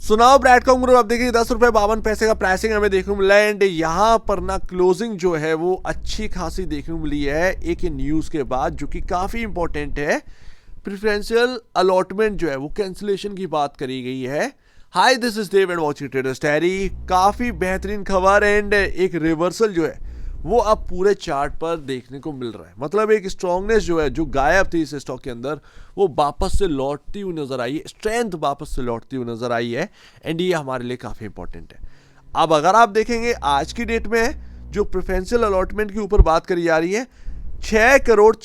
सुनाओ ब्रैडकॉम ग्रुप, आप देखिए 10 रुपए 52 पैसे का प्राइसिंग हमें देखने को मिला है। एंड यहाँ पर ना क्लोजिंग जो है वो अच्छी खासी देखने को मिली है एक न्यूज़ के बाद, जो कि काफ़ी इंपॉर्टेंट है। प्रेफरेंशियल अलॉटमेंट जो है वो कैंसिलेशन की बात करी गई है। Hi, this is David watching traders diary. काफ़ी बेहतरीन खबर एंड एक रिवर्सल जो है वो अब पूरे चार्ट पर देखने को मिल रहा है। मतलब एक स्ट्रांगनेस जो है, जो गायब थी इस स्टॉक के अंदर, वो वापस से लौटती हुई नजर आई है। स्ट्रेंथ वापस से लौटती हुई नजर आई है एंड ये हमारे लिए काफ़ी इंपॉर्टेंट है। अब अगर आप देखेंगे आज की डेट में जो प्रेफरेंशियल अलॉटमेंट के ऊपर बात करी जा रही है, 6 करोड़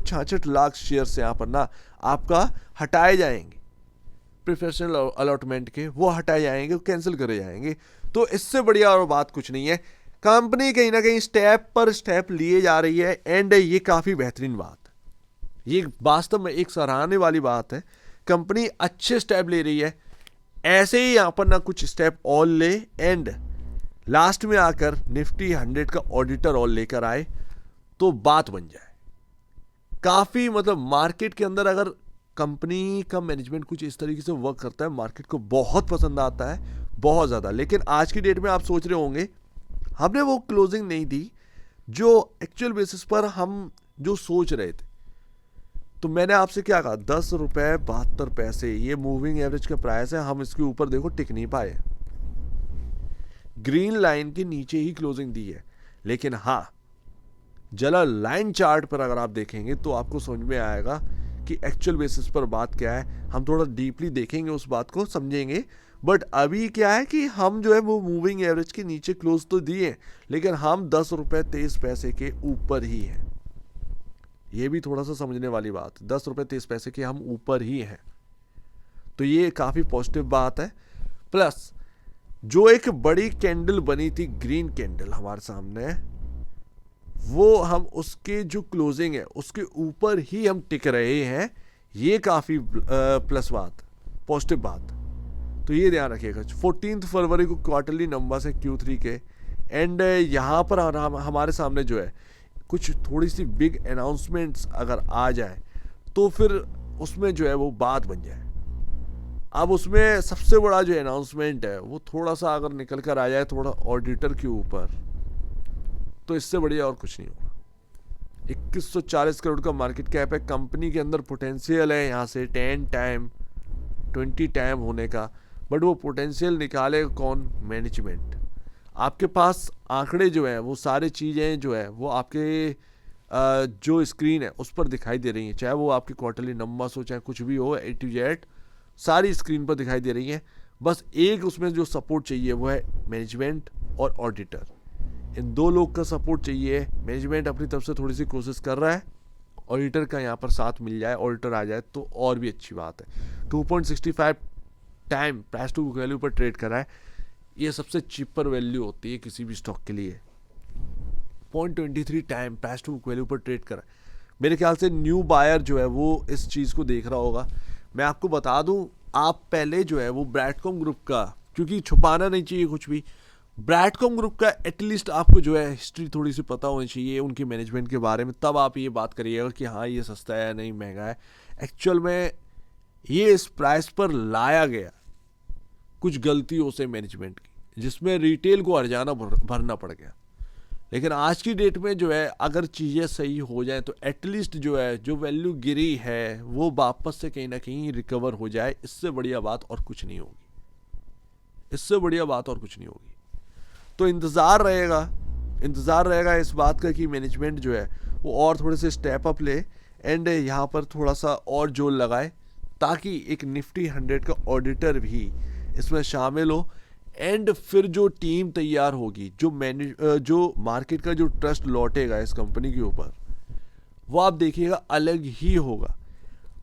66 लाख शेयर से यहाँ पर ना आपका हटाए जाएंगे। प्रेफरेंशियल अलॉटमेंट के वो हटाए जाएंगे, कैंसिल करे जाएंगे। तो इससे बढ़िया और बात कुछ नहीं है। कंपनी कहीं ना कहीं स्टेप पर स्टेप लिए जा रही है एंड ये काफ़ी बेहतरीन बात है। ये वास्तव में एक सराहने वाली बात है। कंपनी अच्छे स्टेप ले रही है, ऐसे ही यहाँ पर ना कुछ स्टेप और ले एंड लास्ट में आकर निफ्टी 100 का ऑडिटर और लेकर आए तो बात बन जाए। काफ़ी मतलब मार्केट के अंदर अगर कंपनी का मैनेजमेंट कुछ इस तरीके से वर्क करता है, मार्केट को बहुत पसंद आता है, बहुत ज़्यादा। लेकिन आज की डेट में आप सोच रहे होंगे हमने वो क्लोजिंग नहीं दी जो एक्चुअल बेसिस पर हम जो सोच रहे थे। तो मैंने आपसे क्या कहा, 10 रुपए 72 पैसे ये मूविंग एवरेज का प्राइस है। हम इसके ऊपर देखो टिक नहीं पाए, ग्रीन लाइन के नीचे ही क्लोजिंग दी है। लेकिन हाँ, जला लाइन चार्ट पर अगर आप देखेंगे तो आपको समझ में आएगा कि एक्चुअल बेसिस पर बात क्या है। हम थोड़ा डीपली देखेंगे, उस बात को समझेंगे। बट अभी क्या है कि हम जो है वो मूविंग एवरेज के नीचे क्लोज तो दिए, लेकिन हम 10 रुपए 23 पैसे के ऊपर ही हैं। ये भी थोड़ा सा समझने वाली बात, 10 रुपए 23 पैसे के हम ऊपर ही हैं। तो ये काफ़ी पॉजिटिव बात है। प्लस जो एक बड़ी कैंडल बनी थी, ग्रीन कैंडल हमारे सामने, वो हम उसके जो क्लोजिंग है उसके ऊपर ही हम टिक रहे हैं। ये काफ़ी प्लस बात, पॉजिटिव बात। तो ये ध्यान रखिएगा। 14 फरवरी को क्वार्टरली नंबर्स है Q3 के एंड यहाँ पर हमारे सामने जो है कुछ थोड़ी सी बिग अनाउंसमेंट्स अगर आ जाए तो फिर उसमें जो है वो बात बन जाए। अब उसमें सबसे बड़ा जो अनाउंसमेंट है वो थोड़ा सा अगर निकल कर आ जाए थोड़ा ऑडिटर के ऊपर, तो इससे बढ़िया और कुछ नहीं होगा। 2140 करोड़ का मार्केट कैप है। कंपनी के अंदर पोटेंशियल है यहाँ से 10 टाइम 20 टाइम होने का, बट वो पोटेंशियल निकालेगा कौन? मैनेजमेंट। आपके पास आंकड़े जो है वो सारी चीज़ें जो है वो आपके जो स्क्रीन है उस पर दिखाई दे रही हैं, चाहे वो आपके क्वार्टरली नंबर्स हो चाहे कुछ भी हो, A to Z सारी स्क्रीन पर दिखाई दे रही हैं। बस एक उसमें जो सपोर्ट चाहिए वो है मैनेजमेंट और ऑडिटर। इन दो लोग का सपोर्ट चाहिए। मैनेजमेंट अपनी तरफ से थोड़ी सी कोशिश कर रहा है, ऑडिटर का यहाँ पर साथ मिल जाए, ऑडिटर आ जाए तो और भी अच्छी बात है। 2.65 time price to book value पर ट्रेड कर रहा है। ये सबसे चीपर वैल्यू होती है किसी भी स्टॉक के लिए। 0.23 time price to book value पर ट्रेड कर रहा है। मेरे ख्याल से न्यू बायर जो है वो इस चीज़ को देख रहा होगा। मैं आपको बता दूं, आप पहले जो है वो ब्रैडकॉम ग्रुप का, क्योंकि छुपाना नहीं चाहिए कुछ भी, ब्रैडकॉम ग्रुप का एटलीस्ट आपको जो है हिस्ट्री थोड़ी सी पता होनी चाहिए उनके मैनेजमेंट के बारे में। तब आप ये बात करिएगा कि हाँ ये सस्ता है नहीं महंगा है। एक्चुअल में ये इस प्राइस पर लाया गया कुछ गलतियों से मैनेजमेंट की, जिसमें रिटेल को हर्जाना भरना पड़ गया। लेकिन आज की डेट में जो है अगर चीज़ें सही हो जाए तो एटलीस्ट जो है जो वैल्यू गिरी है वो वापस से कहीं ना कहीं रिकवर हो जाए। इससे बढ़िया बात और कुछ नहीं होगी, इससे बढ़िया बात और कुछ नहीं होगी। तो इंतज़ार रहेगा इस बात का कि मैनेजमेंट जो है वो और थोड़े से स्टेप अप ले एंड यहाँ पर थोड़ा सा और जोर लगाए, ताकि एक निफ्टी 100 का ऑडिटर भी इसमें शामिल हो। एंड फिर जो टीम तैयार होगी, जो मार्केट का जो ट्रस्ट लौटेगा इस कंपनी के ऊपर, वो आप देखिएगा अलग ही होगा।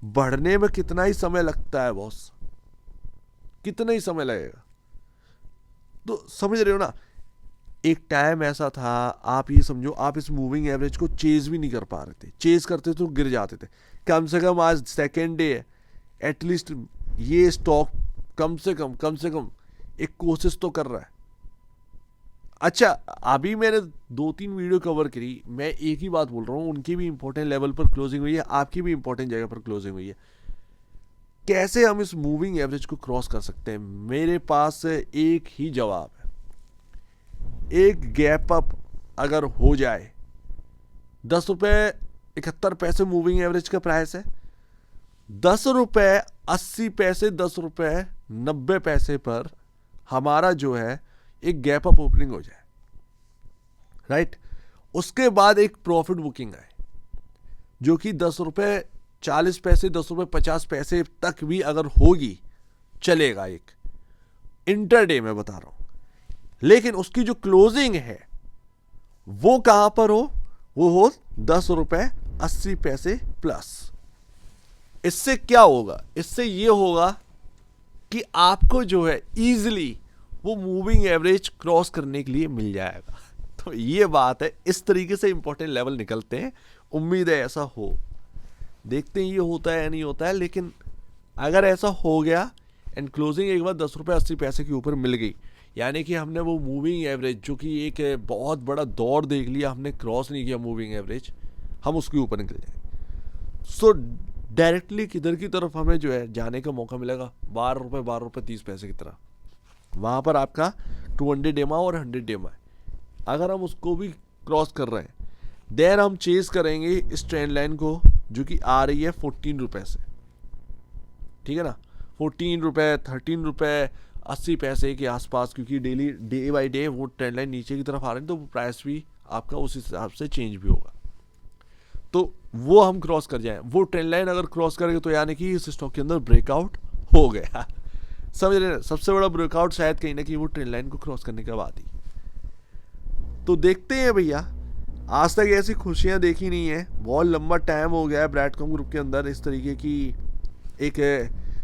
बढ़ने में कितना ही समय लगता है बॉस, कितना ही समय लगेगा। तो समझ रहे हो ना, एक टाइम ऐसा था, आप ये समझो, आप इस मूविंग एवरेज को चेज भी नहीं कर पा रहे थे। चेज करते तो गिर जाते थे। कम से कम आज सेकेंड डे है, एटलीस्ट ये स्टॉक कम से कम एक कोशिश तो कर रहा है। अच्छा, अभी मैंने 2-3 वीडियो कवर करी, मैं एक ही बात बोल रहा हूँ, उनकी भी इंपॉर्टेंट लेवल पर क्लोजिंग हुई है, आपकी भी इंपॉर्टेंट जगह पर क्लोजिंग हुई है। कैसे हम इस मूविंग एवरेज को क्रॉस कर सकते हैं? मेरे पास एक ही जवाब है। एक गैप अप अगर हो जाए, 10 रुपये 71 पैसे मूविंग एवरेज का प्राइस है, 10 रुपये 80 पैसे 10 रुपये 90 पैसे पर हमारा जो है एक गैप अप ओपनिंग हो जाए, राइट। उसके बाद एक प्रॉफिट बुकिंग आए जो कि 10 रुपये 40 पैसे 10 रुपये 50 पैसे तक भी अगर होगी चलेगा, एक इंटरडे में बता रहा हूं। लेकिन उसकी जो क्लोजिंग है वो कहां पर हो? वो हो 10 रुपये 80 पैसे प्लस। इससे क्या होगा? इससे ये होगा कि आपको जो है इजीली वो मूविंग एवरेज क्रॉस करने के लिए मिल जाएगा। तो ये बात है, इस तरीके से इंपॉर्टेंट लेवल निकलते हैं। उम्मीद है ऐसा हो, देखते हैं ये होता है या नहीं होता है। लेकिन अगर ऐसा हो गया एंड क्लोजिंग एक बार 10 रुपये 80 पैसे के ऊपर मिल गई, यानी कि हमने वो मूविंग एवरेज जो कि एक बहुत बड़ा दौर देख लिया, हमने क्रॉस नहीं किया मूविंग एवरेज, हम उसके ऊपर निकल जाएंगे। सो डायरेक्टली किधर की तरफ हमें जो है जाने का मौका मिलेगा? 12 रुपये 30 पैसे की तरफ। वहाँ पर आपका 200 डेमा और 100 डेमा है। अगर हम उसको भी क्रॉस कर रहे हैं, देन हम चेस करेंगे इस ट्रेंड लाइन को जो कि आ रही है 14 रुपये से, ठीक है ना। 14 रुपये 13 रुपये 80 पैसे के आसपास, क्योंकि डेली डे बाई डे वो ट्रेंड लाइन नीचे की तरफ आ रही है, तो प्राइस भी आपका उस हिसाब से चेंज भी होगा। तो वो हम क्रॉस कर जाएं, वो ट्रेंड लाइन अगर क्रॉस करेंगे तो यानी कि इस स्टॉक के अंदर ब्रेकआउट हो गया। समझ रहे हैं? सबसे बड़ा ब्रेकआउट शायद कहीं ना कहीं वो ट्रेंड लाइन को क्रॉस करने के बाद ही। तो देखते हैं भैया, आज तक ऐसी खुशियां देखी नहीं है। बहुत लंबा टाइम हो गया है ब्रैडकॉम ग्रुप के अंदर इस तरीके की एक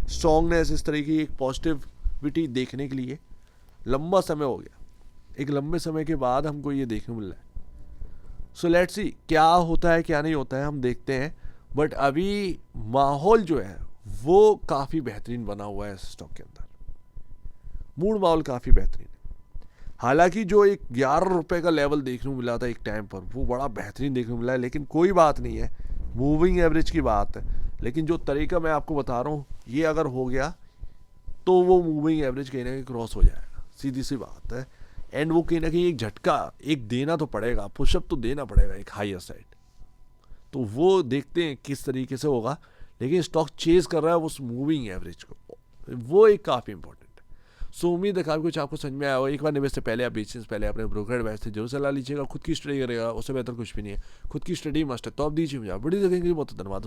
स्ट्रॉन्गनेस, इस तरीके की एक पॉजिटिविटी देखने के लिए लंबा समय हो गया। एक लंबे समय के बाद हमको ये देखने मिल रहा है। सो लेट्स सी क्या होता है क्या नहीं होता है, हम देखते हैं। बट अभी माहौल जो है वो काफ़ी बेहतरीन बना हुआ है इस स्टॉक के अंदर। मूड माहौल काफ़ी बेहतरीन है। हालांकि जो एक 11 रुपये का लेवल देखने को मिला था एक टाइम पर, वो बड़ा बेहतरीन देखने को मिला है। लेकिन कोई बात नहीं है, मूविंग एवरेज की बात है। लेकिन जो तरीका मैं आपको बता रहा हूँ, ये अगर हो गया तो वो मूविंग एवरेज कहीं ना कहीं क्रॉस हो जाएगा, सीधी सी बात है। एंड वो कहीं ना कहीं एक झटका एक देना तो पड़ेगा, पुशअप तो देना पड़ेगा एक हायर साइड। तो वो देखते हैं किस तरीके से होगा। लेकिन स्टॉक चेज कर रहा है उस मूविंग एवरेज को, वो एक काफ़ी इंपॉर्टेंट है। सो उम्मीद है काफ़ी कुछ आपको समझ में आया हो। एक बार निवेश से पहले आप बेचने से पहले अपने ब्रोकर एडवाइस से जरूर सलाह लीजिएगा। खुद की स्टडी करेगा, उससे बेहतर कुछ भी नहीं है। खुद की स्टडी मस्ट है, तो आप दीजिए मुझे। बड़ी देखेंगे, बहुत धन्यवाद।